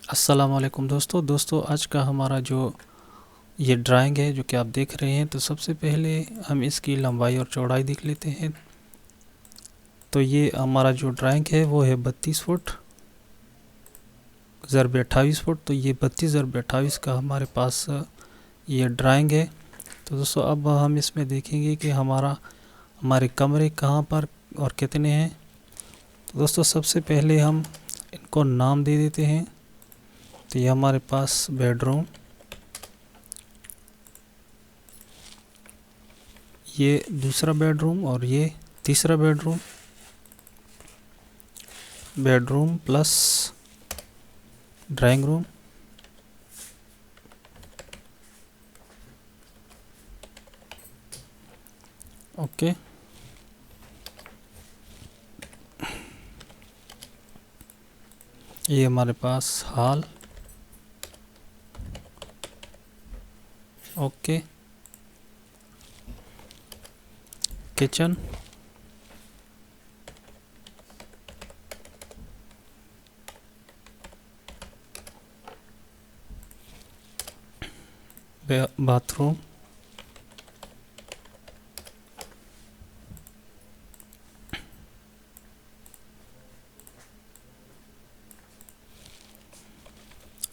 अस्सलामुअलैकुम दोस्तों आज का हमारा जो ये ड्राइंग है जो कि आप देख रहे हैं, तो सबसे पहले हम इसकी लंबाई और चौड़ाई देख लेते हैं। तो ये हमारा जो ड्राइंग है वो है 32 फुट ज़रब 28 फुट। तो ये 32 ज़रब 28 का हमारे पास ये ड्राइंग है। तो दोस्तों अब हम इसमें देखेंगे कि हमारे कमरे कहाँ पर और कितने हैं। तो दोस्तों सबसे पहले हम इनको नाम दे देते हैं। तो ये हमारे पास बेडरूम, ये दूसरा बेडरूम और ये तीसरा bedroom, bedroom plus drawing room, okay. ये हमारे पास हॉल, ओके। किचन, बाथरूम,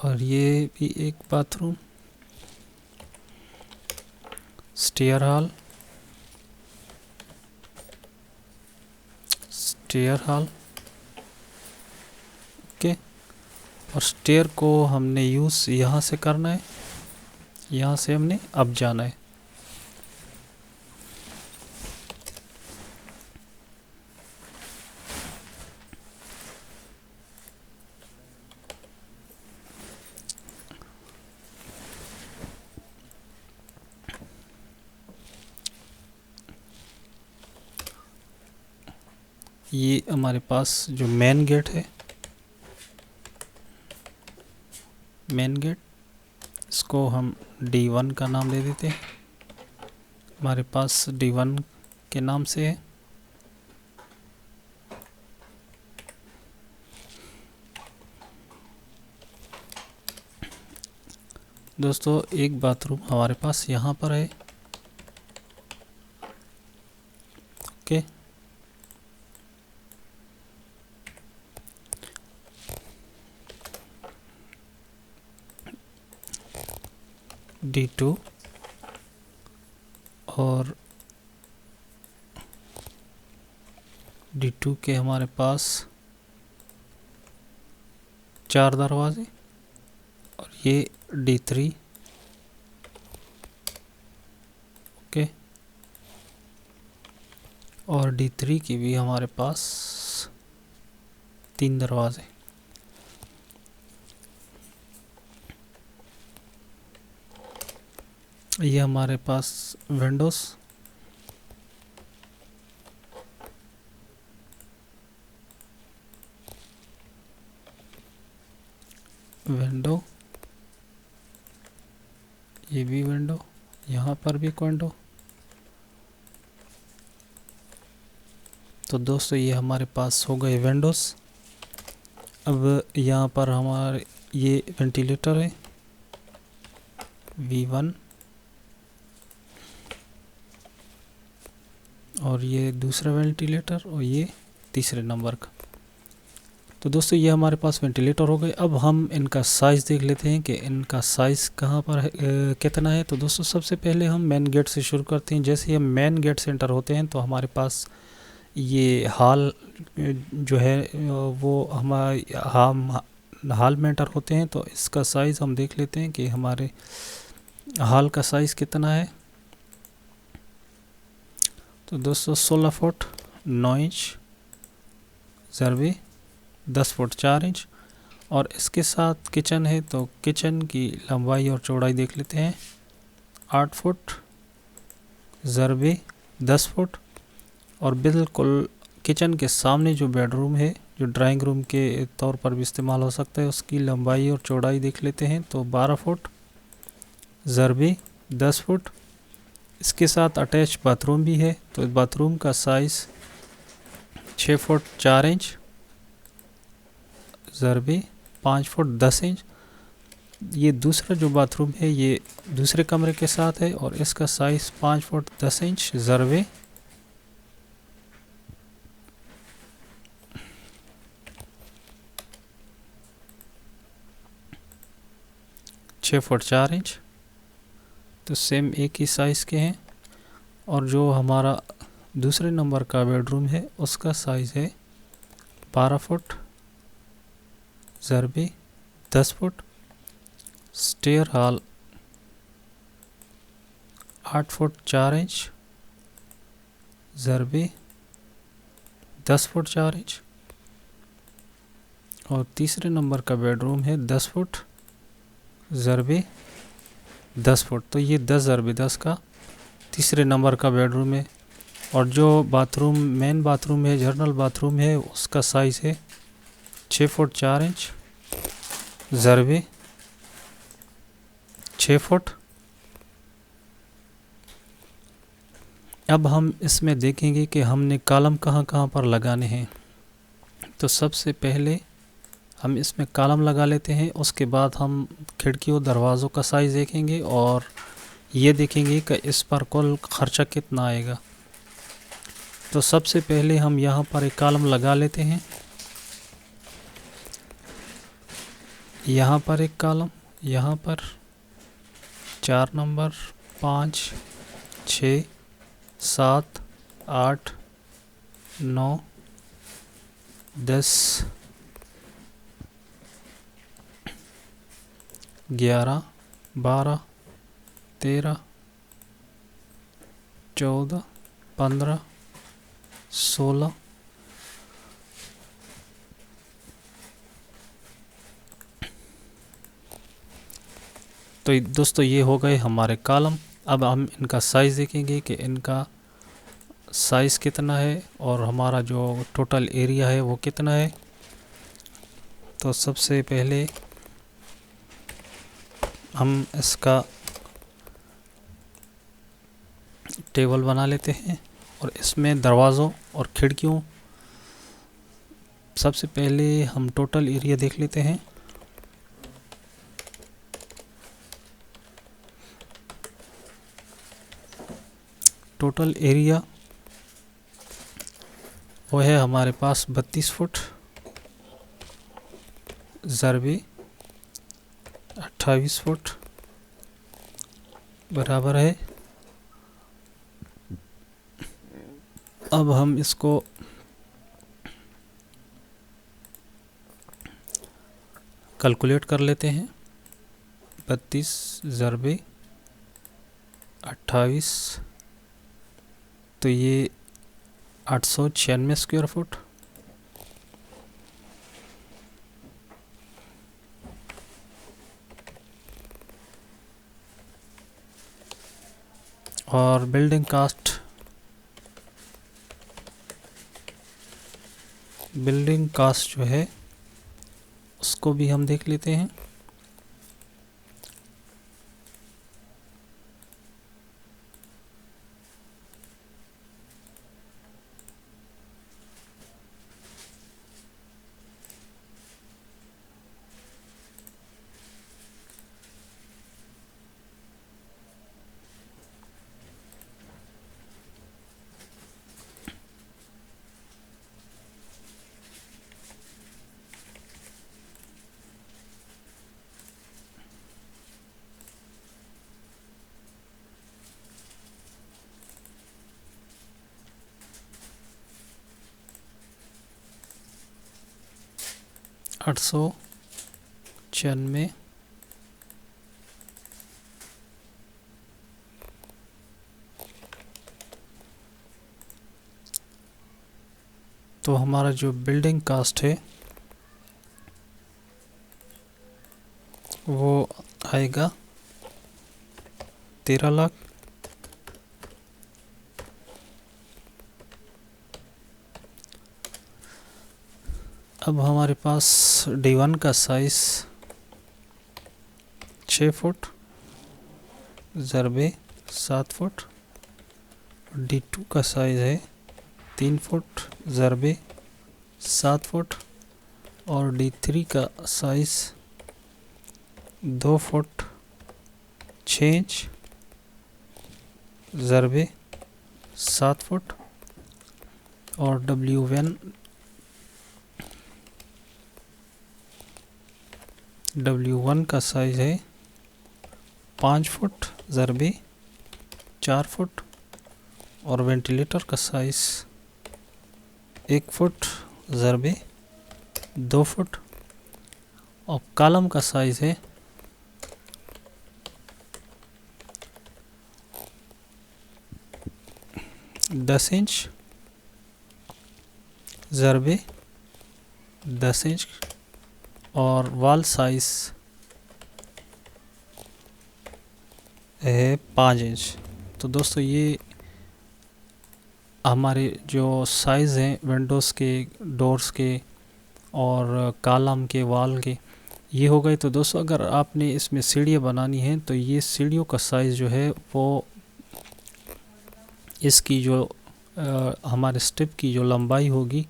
और ये भी एक बाथरूम, स्टेयर हॉल, ओके। और स्टेयर को हमने यूज़ यहाँ से करना है, यहाँ से हमने अब जाना है। ये हमारे पास जो मेन गेट है, मेन गेट, इसको हम D1 का नाम दे देते हैं। हमारे पास D1 के नाम से है। दोस्तों एक बाथरूम हमारे पास यहाँ पर है, ओके। D2 और D2 के हमारे पास 4 दरवाजे, और ये D3, ओके। और D3 की भी हमारे पास 3 दरवाजे। ये हमारे पास विंडोज़, विंडो, ये भी विंडो, यहाँ पर भी एक विंडो। तो दोस्तों ये हमारे पास हो गए विंडोज़। अब यहाँ पर हमारे ये वेंटिलेटर है V1, और ये दूसरा वेंटिलेटर, और ये तीसरे नंबर का। तो दोस्तों ये हमारे पास वेंटिलेटर हो गए। अब हम इनका साइज़ देख लेते हैं कि इनका साइज़ कहाँ पर है, कितना है। तो दोस्तों सबसे पहले हम मेन गेट से शुरू करते हैं। जैसे ही हम मेन गेट से एंटर होते हैं तो हमारे पास ये हॉल जो है वो हम हॉल में एंटर होते हैं। तो इसका साइज़ हम देख लेते हैं कि हमारे हॉल का साइज़ कितना है। तो दोस्तों 16 फुट 9 इंच ज़रबे 10 फुट 4 इंच। और इसके साथ किचन है, तो किचन की लंबाई और चौड़ाई देख लेते हैं। 8 फुट ज़रबे 10 फुट। और बिल्कुल किचन के सामने जो बेडरूम है, जो ड्राइंग रूम के तौर पर भी इस्तेमाल हो सकता है, उसकी लंबाई और चौड़ाई देख लेते हैं। तो 12 फुट ज़रबे 10 फुट। इसके साथ अटैच बाथरूम भी है, तो बाथरूम का साइज़ 6 फुट 4 इंच ज़रबे 5 फुट 10 इंच। ये दूसरा जो बाथरूम है ये दूसरे कमरे के साथ है और इसका साइज़ 5 फुट 10 इंच ज़रबे 6 फुट 4 इंच। तो सेम एक ही साइज़ के हैं। और जो हमारा दूसरे नंबर का बेडरूम है उसका साइज़ है 12 फुट ज़रबे 10 foot. Stair hall 8 foot 4 inch ज़रबे 10 फुट 4 इंच। और तीसरे नंबर का बेडरूम है 10 फुट ज़रबे 10 फुट। तो ये 10 ज़रबे 10 का तीसरे नंबर का बेडरूम है। और जो बाथरूम मेन बाथरूम है जर्नल बाथरूम है उसका साइज़ है 6 फुट 4 इंच ज़रबे 6 फुट। अब हम इसमें देखेंगे कि हमने कॉलम कहाँ कहाँ पर लगाने हैं। तो सबसे पहले हम इसमें कॉलम लगा लेते हैं, उसके बाद हम खिड़कियों दरवाज़ों का साइज़ देखेंगे और ये देखेंगे कि इस पर कुल खर्चा कितना आएगा। तो सबसे पहले हम यहाँ पर एक कॉलम लगा लेते हैं। यहाँ पर एक कॉलम, यहाँ पर 4 नंबर 5 6 7 8 9 10 11 12 13 14 15 16 तो दोस्तों ये हो गए हमारे कॉलम। अब हम इनका साइज़ देखेंगे कि इनका साइज़ कितना है और हमारा जो टोटल एरिया है वो कितना है। तो सबसे पहले हम इसका टेबल बना लेते हैं और इसमें दरवाज़ों और खिड़कियों, सबसे पहले हम टोटल एरिया देख लेते हैं। टोटल एरिया वो है हमारे पास 32 फुट ज़रबे 28 फुट बराबर है। अब हम इसको कैलकुलेट कर लेते हैं। 32 ज़रबे 28 तो ये 896 स्क्वायर फुट। और बिल्डिंग कास्ट जो है उसको भी हम देख लेते हैं। आठ सौ 96 तो हमारा जो बिल्डिंग कास्ट है वो आएगा 13 लाख। अब हमारे पास D1 का साइज़ 6 फुट ज़रबे 7 फुट। D2 का साइज़ है 3 फुट ज़रबे 7 फुट। और D3 का साइज़ 2 फुट 6 इंच ज़रबे 7 फुट और W1 का साइज़ है 5 फुट ज़रबे 4 फुट और वेंटिलेटर का साइज़ 1 फुट ज़रबे 2 फुट और कॉलम का साइज़ है 10 इंच ज़रबे 10 इंच और वॉल साइज़ है 5 इंच। तो दोस्तों ये हमारे जो साइज़ हैं विंडोज़ के, डोर्स के और कॉलम के, वॉल के, ये हो गए। तो दोस्तों अगर आपने इसमें सीढ़ियाँ बनानी हैं तो ये सीढ़ियों का साइज़ जो है वो इसकी जो हमारे स्टेप की जो लंबाई होगी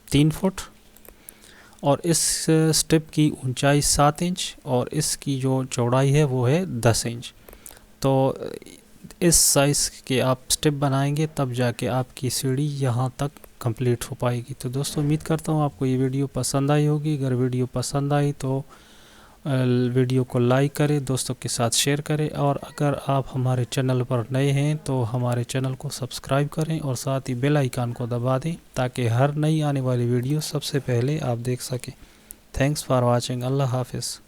3 फुट और इस स्टेप की ऊंचाई 7 इंच और इसकी जो चौड़ाई है वो है 10 इंच। तो इस साइज़ के आप स्टेप बनाएंगे तब जाके आपकी सीढ़ी यहाँ तक कंप्लीट हो पाएगी। तो दोस्तों उम्मीद करता हूँ आपको ये वीडियो पसंद आई होगी। अगर वीडियो पसंद आई तो वीडियो को लाइक करें, दोस्तों के साथ शेयर करें और अगर आप हमारे चैनल पर नए हैं तो हमारे चैनल को सब्सक्राइब करें और साथ ही बेल आइकन को दबा दें ताकि हर नई आने वाली वीडियो सबसे पहले आप देख सकें। Thanks for watching. अल्लाह हाफिज़।